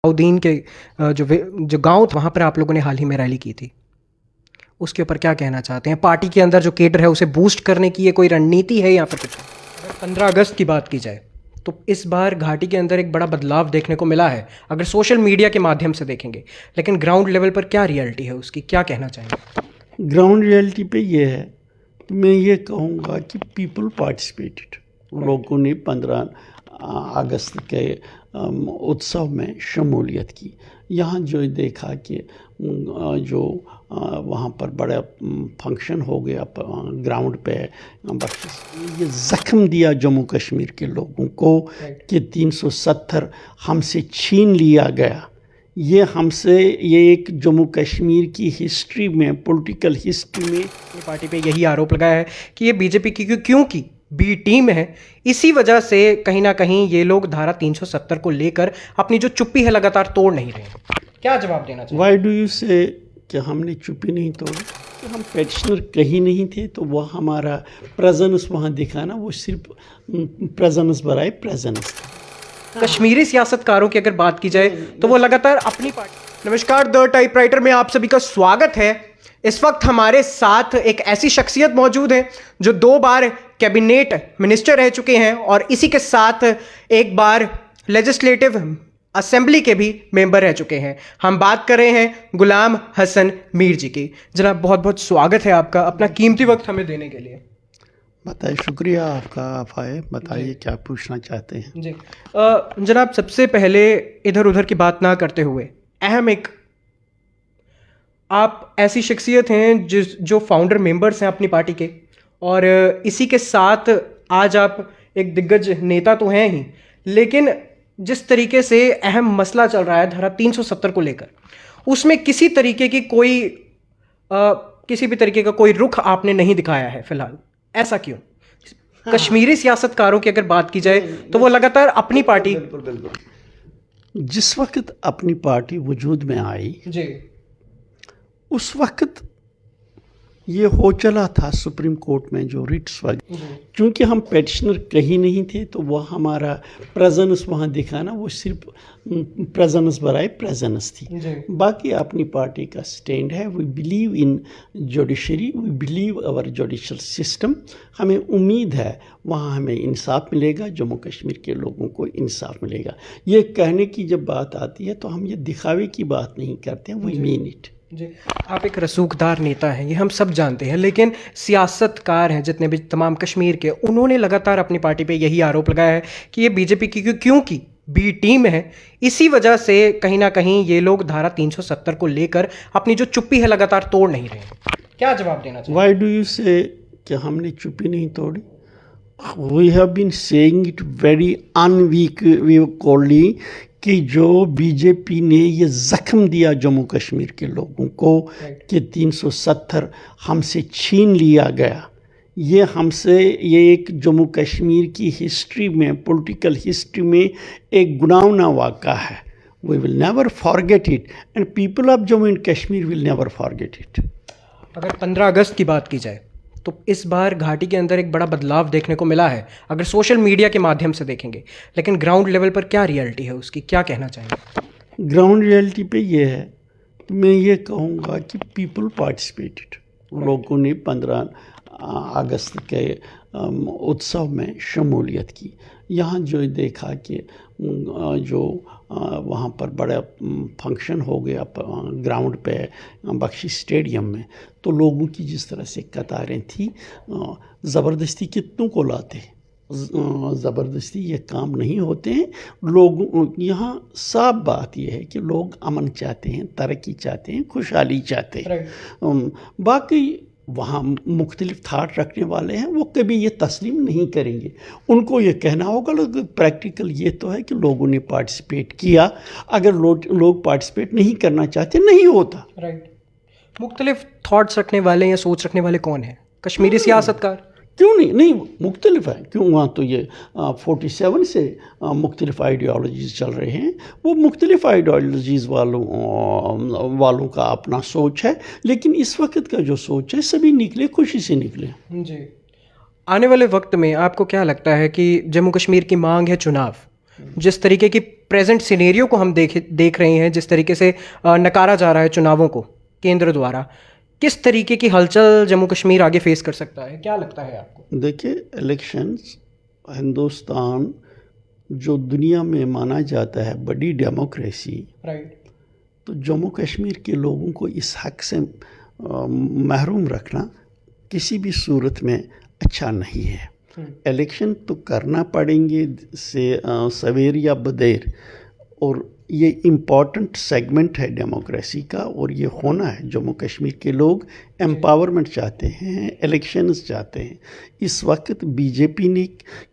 उद्दीन के जो गांव था वहाँ पर आप लोगों ने हाल ही में रैली की थी, उसके ऊपर क्या कहना चाहते हैं? पार्टी के अंदर जो केडर है उसे बूस्ट करने की ये कोई रणनीति है या फिर कुछ? अगर 15 अगस्त की बात की जाए तो इस बार घाटी के अंदर एक बड़ा बदलाव देखने को मिला है, अगर सोशल मीडिया के माध्यम से देखेंगे, लेकिन ग्राउंड लेवल पर क्या रियलिटी है उसकी, क्या कहना चाहेंगे? ग्राउंड रियलिटी पे ये है कि मैं ये कहूँगा कि पीपल पार्टिसिपेटेड, लोगों ने 15 अगस्त के उत्सव में शमूलियत की। यहाँ जो देखा कि जो वहाँ पर बड़ा फंक्शन हो गया ग्राउंड पे, बख्शिश ये ज़ख्म दिया जम्मू कश्मीर के लोगों को कि 370 हमसे छीन लिया गया। ये हमसे ये एक जम्मू कश्मीर की हिस्ट्री में, पॉलिटिकल हिस्ट्री में पार्टी पे यही आरोप लगाया है कि ये बीजेपी की क्योंकि बी टीम है, इसी वजह से कहीं ना कहीं ये लोग धारा 370 को लेकर अपनी जो चुप्पी है लगातार तोड़ नहीं रहे हैं। क्या जवाब देना चाहिए? वाई डू यू से कि हमने चुप्पी नहीं तोड़ी? तो हम पेटिशनर कहीं नहीं थे, तो वह हमारा प्रेजेंस वहाँ दिखाना, वो सिर्फ प्रेजेंस बराए प्रेजेंस था। कश्मीरी सियासतकारों की अगर बात की जाए तो वो लगातार अपनी पार्टी। नमस्कार, द टाइपराइटर में आप सभी का स्वागत है। इस वक्त हमारे साथ एक ऐसी शख्सियत मौजूद है जो 2 बार कैबिनेट मिनिस्टर रह चुके हैं और इसी के साथ एक बार लेजिस्लेटिव असेंबली के भी मेंबर रह चुके हैं। हम बात कर रहे हैं गुलाम हसन मीर जी की। जनाब, बहुत बहुत स्वागत है आपका, अपना कीमती वक्त हमें देने के लिए। बताइए, शुक्रिया आपका। आप आए, बताइए क्या पूछना चाहते हैं। जी जनाब, सबसे पहले इधर उधर की बात ना करते हुए अहम एक, आप ऐसी शख्सियत हैं जो फाउंडर मेंबर्स हैं अपनी पार्टी के, और इसी के साथ आज आप एक दिग्गज नेता तो हैं ही, लेकिन जिस तरीके से अहम मसला चल रहा है धारा 370 को लेकर, उसमें किसी तरीके की कोई किसी भी तरीके का कोई रुख आपने नहीं दिखाया है फिलहाल। ऐसा क्यों? हाँ। कश्मीरी सियासतकारों की अगर बात की जाए तो वो लगातार अपनी पार्टी, बिल्कुल जिस वक्त अपनी पार्टी वजूद में आई जी, उस वक्त ये हो चला था सुप्रीम कोर्ट में जो रिट्स वगैरह, क्योंकि हम पेटिशनर कहीं नहीं थे, तो वह हमारा प्रेजेंस वहाँ दिखाना, वो सिर्फ प्रेजेंस बराए प्रेजेंस थी। बाकी अपनी पार्टी का स्टैंड है, we believe in judiciary, we believe our judicial system. हमें उम्मीद है वहाँ हमें इंसाफ मिलेगा, जम्मू कश्मीर के लोगों को इंसाफ मिलेगा। ये कहने की जब बात आती है तो हम ये दिखावे की बात नहीं करते हैं, वी मीन इट। जी, आप एक रसूखदार नेता हैं, ये हम सब जानते हैं, लेकिन सियासतकार हैं जितने भी तमाम कश्मीर के, उन्होंने लगातार अपनी पार्टी पे यही आरोप लगाया है कि ये बीजेपी की क्योंकि बी टीम है, इसी वजह से कहीं ना कहीं ये लोग धारा 370 को लेकर अपनी जो चुप्पी है लगातार तोड़ नहीं रहे हैं। क्या जवाब देना चाहिए? वाई डू यू से कि हमने चुप्पी नहीं तोड़ी? We have been saying it very unequivocally कि जो बीजेपी ने ये ज़ख्म दिया जम्मू कश्मीर के लोगों को कि 370 हमसे छीन लिया गया। ये हमसे, ये एक जम्मू कश्मीर की हिस्ट्री में, पॉलिटिकल हिस्ट्री में एक गुनावना वाक़ा है। We will never forget it and people of Jammu and Kashmir will never forget it. अगर 15 अगस्त की बात की जाए तो इस बार घाटी के अंदर एक बड़ा बदलाव देखने को मिला है, अगर सोशल मीडिया के माध्यम से देखेंगे, लेकिन ग्राउंड लेवल पर क्या रियलिटी है उसकी, क्या कहना चाहेंगे? ग्राउंड रियलिटी पे ये है कि मैं ये कहूँगा कि पीपल पार्टिसिपेटेड, लोगों ने 15 अगस्त के उत्सव में शमूलियत की। यहाँ जो देखा कि जो वहाँ पर बड़ा फंक्शन हो गया ग्राउंड पे, बख्शिश स्टेडियम में, तो लोगों की जिस तरह से कतारें थी, ज़बरदस्ती कितनों को लाते, ज़बरदस्ती ये काम नहीं होते हैं। लोग यहाँ साफ बात यह है कि लोग अमन चाहते हैं, तरक्की चाहते हैं, खुशहाली चाहते हैं। बाकी वहाँ मुख्तलिफ थाट रखने वाले हैं, वो कभी ये तस्लीम नहीं करेंगे। उनको ये कहना होगा, प्रैक्टिकल ये तो है कि लोगों ने पार्टिसिपेट किया। अगर लोग पार्टिसिपेट नहीं करना चाहते, नहीं होता। राइट। मुख्तलिफ थॉट्स रखने वाले या सोच रखने वाले कौन है? कश्मीरी सियासतकार? क्यों नहीं मुख्तलिफ है। क्यों? वहाँ तो ये 47 से मुख्तलिफ आइडियोलॉजीज़ चल रहे हैं। वो मुख्तलिफ आइडियोलॉजीज़ वालों का अपना सोच है, लेकिन इस वक्त का जो सोच है, सभी निकले, खुशी से निकले। जी, आने वाले वक्त में आपको क्या लगता है कि जम्मू कश्मीर की मांग है चुनाव, जिस तरीके की प्रेजेंट सिनेरियो को हम देख रहे हैं, जिस तरीके से नकारा जा रहा है चुनावों को केंद्र द्वारा, किस तरीके की हलचल जम्मू कश्मीर आगे फेस कर सकता है, क्या लगता है आपको? देखिए, इलेक्शंस हिंदुस्तान जो दुनिया में माना जाता है बड़ी डेमोक्रेसी, राइट, तो जम्मू कश्मीर के लोगों को इस हक से महरूम रखना किसी भी सूरत में अच्छा नहीं है। इलेक्शन तो करना पड़ेंगे से सवेर या बदेर, और ये इम्पॉर्टेंट सेगमेंट है डेमोक्रेसी का, और ये होना है। जम्मू कश्मीर के लोग एम्पावरमेंट चाहते हैं, इलेक्शंस चाहते हैं। इस वक्त बीजेपी ने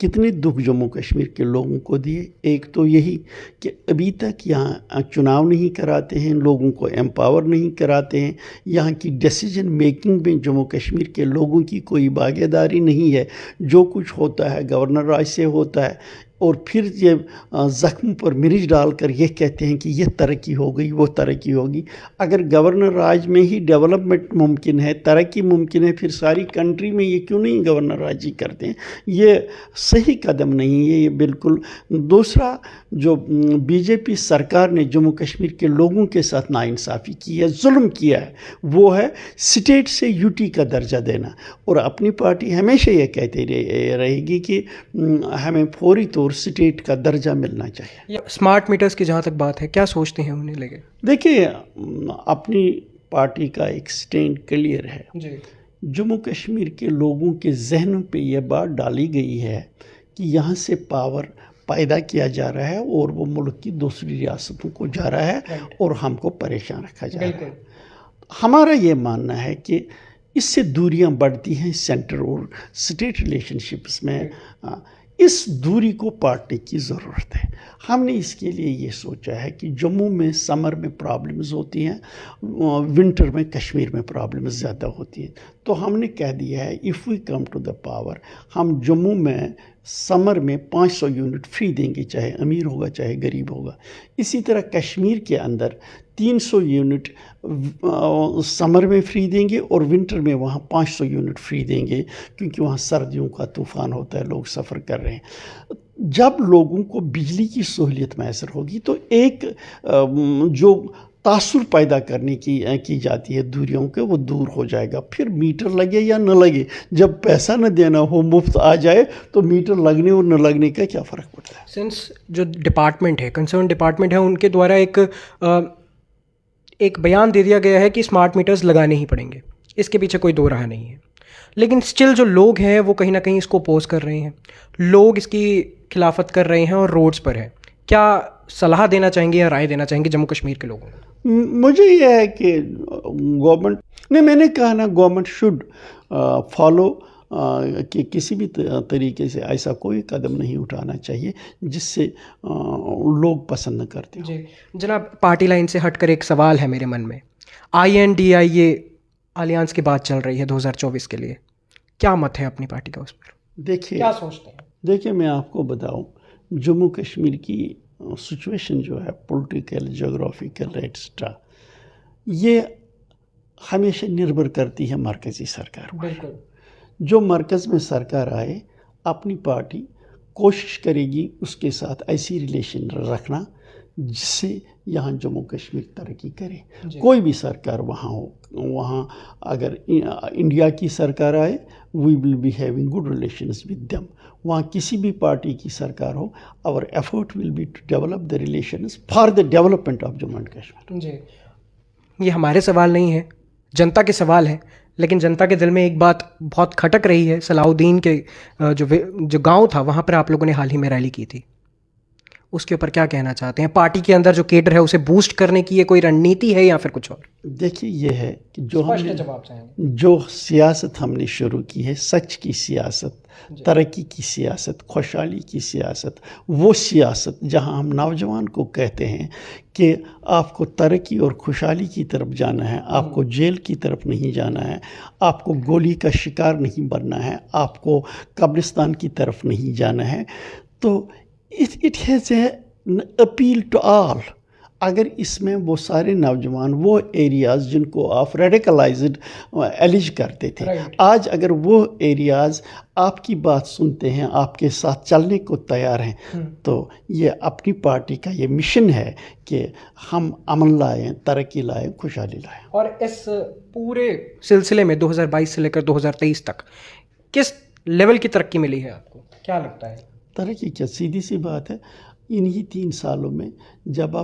कितने दुख जम्मू कश्मीर के लोगों को दिए। एक तो यही कि अभी तक यहाँ चुनाव नहीं कराते हैं, लोगों को एम्पावर नहीं कराते हैं, यहाँ की डिसीजन मेकिंग में जम्मू कश्मीर के लोगों की कोई भागीदारी नहीं है। जो कुछ होता है गवर्नर राज से होता है, और फिर ये ज़ख्म पर मिर्च डालकर ये कहते हैं कि ये तरक्की हो गई, वो तरक्की होगी। अगर गवर्नर राज में ही डेवलपमेंट मुमकिन है, तरक्की मुमकिन है, फिर सारी कंट्री में ये क्यों नहीं गवर्नर राज ही करते हैं? ये सही कदम नहीं है, ये बिल्कुल। दूसरा, जो बीजेपी सरकार ने जम्मू कश्मीर के लोगों के साथ नाइंसाफ़ी की है, जुल्म किया है, वो है स्टेट से यूटी का दर्जा देना। और अपनी पार्टी हमेशा ये कहती रहेगी कि हमें फौरी तौर स्टेट का दर्जा मिलना चाहिए। स्मार्ट मीटर्स की जहाँ तक बात है, क्या सोचते हैं उन्हें लेके? देखिए, अपनी पार्टी का एक स्टैंड क्लियर है जी। जम्मू कश्मीर के लोगों के जहनों पे यह बात डाली गई है कि यहाँ से पावर पैदा किया जा रहा है और वो मुल्क की दूसरी रियासतों को जा रहा है और हमको परेशान रखा जा रहा है। हमारा ये मानना है कि इससे दूरियां बढ़ती हैं सेंटर और स्टेट रिलेशनशिप्स में। इस दूरी को पाटने की ज़रूरत है। हमने इसके लिए ये सोचा है कि जम्मू में समर में प्रॉब्लम्स होती हैं, विंटर में कश्मीर में प्रॉब्लम्स ज़्यादा होती हैं। तो हमने कह दिया है if we come to the power, हम जम्मू में समर में 500 यूनिट फ्री देंगे, चाहे अमीर होगा चाहे गरीब होगा। इसी तरह कश्मीर के अंदर 300 यूनिट समर में फ्री देंगे और विंटर में वहाँ 500 यूनिट फ्री देंगे, क्योंकि वहाँ सर्दियों का तूफ़ान होता है, लोग सफ़र कर रहे हैं। जब लोगों को बिजली की सहूलियत मैसर होगी तो एक जो तासुर पैदा करने की जाती है दूरियों के, वो दूर हो जाएगा। फिर मीटर लगे या न लगे, जब पैसा न देना हो, मुफ्त आ जाए, तो मीटर लगने और न लगने का क्या फ़र्क पड़ता है। सिंस जो डिपार्टमेंट है, कंसर्न डिपार्टमेंट है, उनके द्वारा एक बयान दे दिया गया है कि स्मार्ट मीटर्स लगाने ही पड़ेंगे, इसके पीछे कोई दो राह नहीं है। लेकिन स्टिल जो लोग हैं वो कहीं ना कहीं इसको अपोज कर रहे हैं, लोग इसकी खिलाफत कर रहे हैं और रोड्स पर हैं। क्या सलाह देना चाहेंगे या राय देना चाहेंगे जम्मू कश्मीर के लोगों को? मुझे यह है कि गवर्नमेंट ने, मैंने कहा ना, गवर्नमेंट शुड फॉलो कि किसी भी तरीके से ऐसा कोई कदम नहीं उठाना चाहिए जिससे लोग पसंद न करते हो। जी जनाब, पार्टी लाइन से हटकर एक सवाल है मेरे मन में। INDIA अलियांस की बात चल रही है 2024 के लिए, क्या मत है अपनी पार्टी का उस पर? देखिए, क्या सोचते हैं? देखिए, मैं आपको बताऊं, जम्मू कश्मीर की सिचुएशन जो है, पॉलिटिकल, जोग्राफिकल एक्स्ट्रा, ये हमेशा निर्भर करती है मरकज़ी सरकार पर। बिल्कुल। जो मरकज़ में सरकार आए, अपनी पार्टी कोशिश करेगी उसके साथ ऐसी रिलेशन रखना जिससे यहाँ जम्मू कश्मीर तरक्की करे। कोई भी सरकार वहाँ हो, वहाँ अगर इंडिया की सरकार आए, we will be having good relations with them. वहाँ किसी भी पार्टी की सरकार हो, our effort will be to develop the relations for the development of Jammu and Kashmir. जी, ये हमारे सवाल नहीं है, जनता के सवाल है। लेकिन जनता के दिल में एक बात बहुत खटक रही है। सलाउद्दीन के जो गांव था, वहाँ पर आप लोगों ने हाल ही में रैली की थी, उसके ऊपर क्या कहना चाहते हैं? पार्टी के अंदर जो केडर है उसे बूस्ट करने की ये कोई रणनीति है या फिर कुछ और? देखिए, ये है कि जवाब जो सियासत हमने शुरू की है, सच की सियासत, तरक्की की सियासत, खुशहाली की सियासत, वो सियासत जहां हम नौजवान को कहते हैं कि आपको तरक्की और खुशहाली की तरफ जाना है, आपको जेल की तरफ नहीं जाना है, आपको गोली का शिकार नहीं बनना है, आपको कब्रिस्तान की तरफ नहीं जाना है। तो it has an appeal to all। अगर इसमें वो सारे नौजवान वो एरियाज़ जिनको आप रेडिकलाइज्ड एलिज करते थे, Right. आज अगर वो एरियाज़ आपकी बात सुनते हैं, आपके साथ चलने को तैयार हैं, तो ये अपनी पार्टी का ये मिशन है कि हम अमन लाएं, तरक्की लाएं, खुशहाली लाएं। और इस पूरे सिलसिले में 2022 से लेकर 2023 तक किस लेवल की तरक्की मिली है आपको, क्या लगता है? तरक्की क्या, सीधी सी बात है, इन्हीं 3 सालों में जब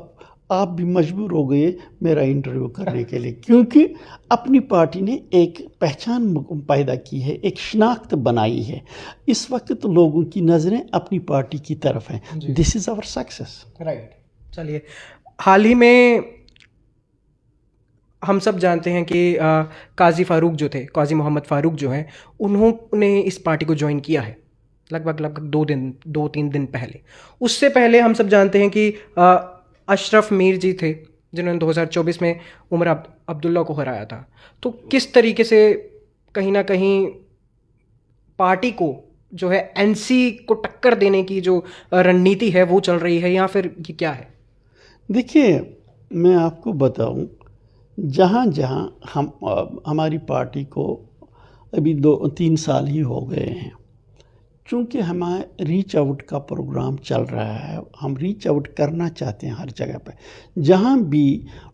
आप भी मजबूर हो गए मेरा इंटरव्यू करने के लिए, क्योंकि अपनी पार्टी ने एक पहचान पैदा की है, एक शनाख्त बनाई है। इस वक्त लोगों की नज़रें अपनी पार्टी की तरफ हैं। This is our success. Right. चलिए, हाल ही में हम सब जानते हैं कि काजी फ़ारूक जो थे, काजी मोहम्मद फ़ारूक जो हैं, उन्होंने इस पार्टी को ज्वाइन किया है लगभग 2-3 दिन पहले। उससे पहले हम सब जानते हैं कि अशरफ मीर जी थे जिन्होंने 2024 में उमर अब्दुल्ला को हराया था। तो किस तरीके से कहीं ना कहीं पार्टी को जो है एनसी को टक्कर देने की जो रणनीति है वो चल रही है, या फिर ये क्या है? देखिए, मैं आपको बताऊं, जहाँ जहाँ हमारी पार्टी को अभी 2-3 साल ही हो गए हैं, चूँकि हमारा रीच आउट का प्रोग्राम चल रहा है, हम रीच आउट करना चाहते हैं हर जगह पे। जहाँ भी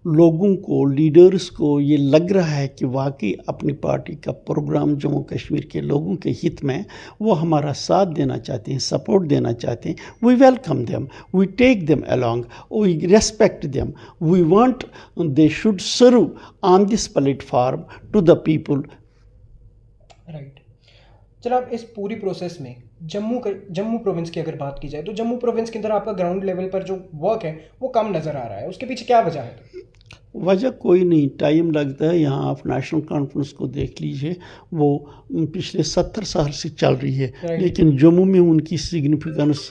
लोगों को, लीडर्स को ये लग रहा है कि वाकई अपनी पार्टी का प्रोग्राम जम्मू कश्मीर के लोगों के हित में, वो हमारा साथ देना चाहते हैं, सपोर्ट देना चाहते हैं, we welcome them, we take them along, we respect them, we want they should serve on this platform to the people. Right. चलो, अब इस पूरी प्रोसेस में जम्मू प्रोविंस की अगर बात की जाए तो जम्मू प्रोविंस के अंदर आपका ग्राउंड लेवल पर जो वर्क है वो कम नज़र आ रहा है, उसके पीछे क्या वजह है? वजह कोई नहीं, टाइम लगता है। यहाँ आप नेशनल कॉन्फ्रेंस को देख लीजिए, वो पिछले 70 साल से चल रही है, लेकिन जम्मू में उनकी सिग्निफिकेंस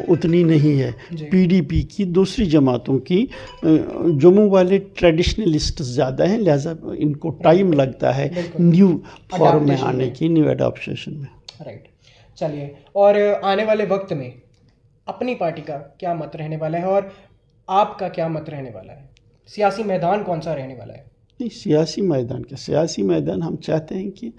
उतनी नहीं है। पीडीपी की, दूसरी जमातों की, जम्मू वाले ट्रेडिशनलिस्ट ज़्यादा हैं, लिहाजा इनको टाइम लगता है न्यू फॉर्म में आने की, न्यू एडॉप्शन में। राइट। चलिए, और आने वाले वक्त में अपनी पार्टी का क्या मत रहने वाला है और आपका क्या मत रहने वाला है? सियासी मैदान कौन सा रहने वाला है? नहीं, सियासी मैदान क्या, सियासी मैदान हम चाहते हैं कि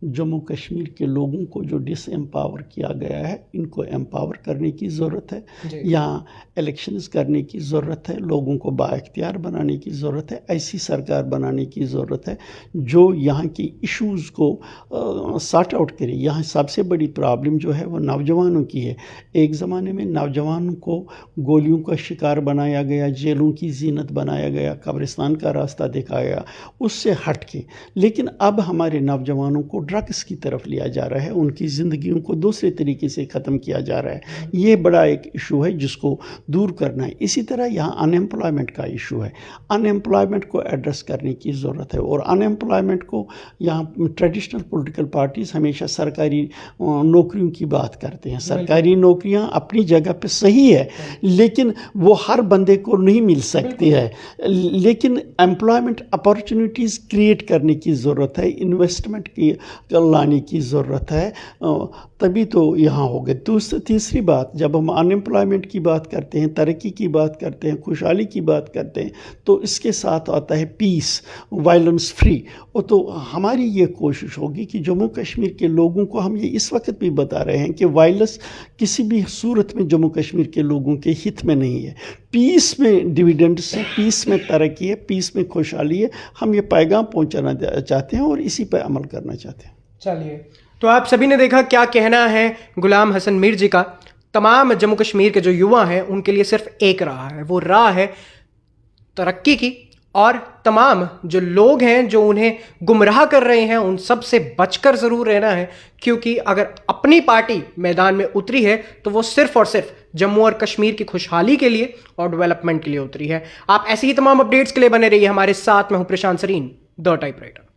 जम्मू कश्मीर के लोगों को जो डिसएम्पावर किया गया है, इनको एम्पावर करने की ज़रूरत है। यहाँ इलेक्शंस करने की ज़रूरत है, लोगों को बाइख्तियार बनाने की ज़रूरत है, ऐसी सरकार बनाने की ज़रूरत है जो यहाँ की इश्यूज़ को सॉर्ट आउट करे। यहाँ सबसे बड़ी प्रॉब्लम जो है वो नौजवानों की है। एक ज़माने में नौजवानों को गोलियों का शिकार बनाया गया, जेलों की जीनत बनाया गया, कब्रिस्तान का रास्ता दिखाया गया, उससे हट के। लेकिन अब हमारे नौजवानों को ड्रग्स की तरफ लिया जा रहा है, उनकी ज़िंदगियों को दूसरे तरीके से ख़त्म किया जा रहा है। ये बड़ा एक इशू है जिसको दूर करना है। इसी तरह यहाँ अनएम्प्लॉयमेंट का इशू है, अनएम्प्लॉयमेंट को एड्रेस करने की ज़रूरत है। और अनएम्प्लॉयमेंट को यहाँ ट्रेडिशनल पॉलिटिकल पार्टीज़ हमेशा सरकारी नौकरियों की बात करते हैं। सरकारी नौकरियाँ अपनी जगह पे सही है, लेकिन वो हर बंदे को नहीं मिल सकती है। लेकिन एम्प्लॉयमेंट अपॉर्चुनिटीज़ क्रिएट करने की ज़रूरत है, इन्वेस्टमेंट की लाने की ज़रूरत है, तभी तो यहाँ हो गए। तीसरी बात, जब हम अनएम्प्लॉयमेंट की बात करते हैं, तरक्की की बात करते हैं, खुशहाली की बात करते हैं, तो इसके साथ आता है पीस, वायलेंस फ्री। तो हमारी ये कोशिश होगी कि जम्मू कश्मीर के लोगों को हम ये इस वक्त भी बता रहे हैं कि वायलेंस किसी भी सूरत में जम्मू कश्मीर के लोगों के हित में नहीं है। पीस में डिविडेंड्स है, पीस में तरक्की है, पीस में खुशहाली है। हम ये पैगाम पहुँचाना चाहते हैं और इसी पर अमल करना चाहते हैं। चलिए, तो आप सभी ने देखा क्या कहना है गुलाम हसन मीर जी का। तमाम जम्मू कश्मीर के जो युवा हैं उनके लिए सिर्फ एक राह है, वो राह है तरक्की की। और तमाम जो लोग हैं जो उन्हें गुमराह कर रहे हैं उन सब से बचकर ज़रूर रहना है, क्योंकि अगर अपनी पार्टी मैदान में उतरी है तो वो सिर्फ और सिर्फ जम्मू और कश्मीर की खुशहाली के लिए और डेवलपमेंट के लिए उतरी है। आप ऐसी ही तमाम अपडेट्स के लिए बने रहिए हमारे साथ। मैं हूं प्रशांत सरीन, द टाइपराइटर।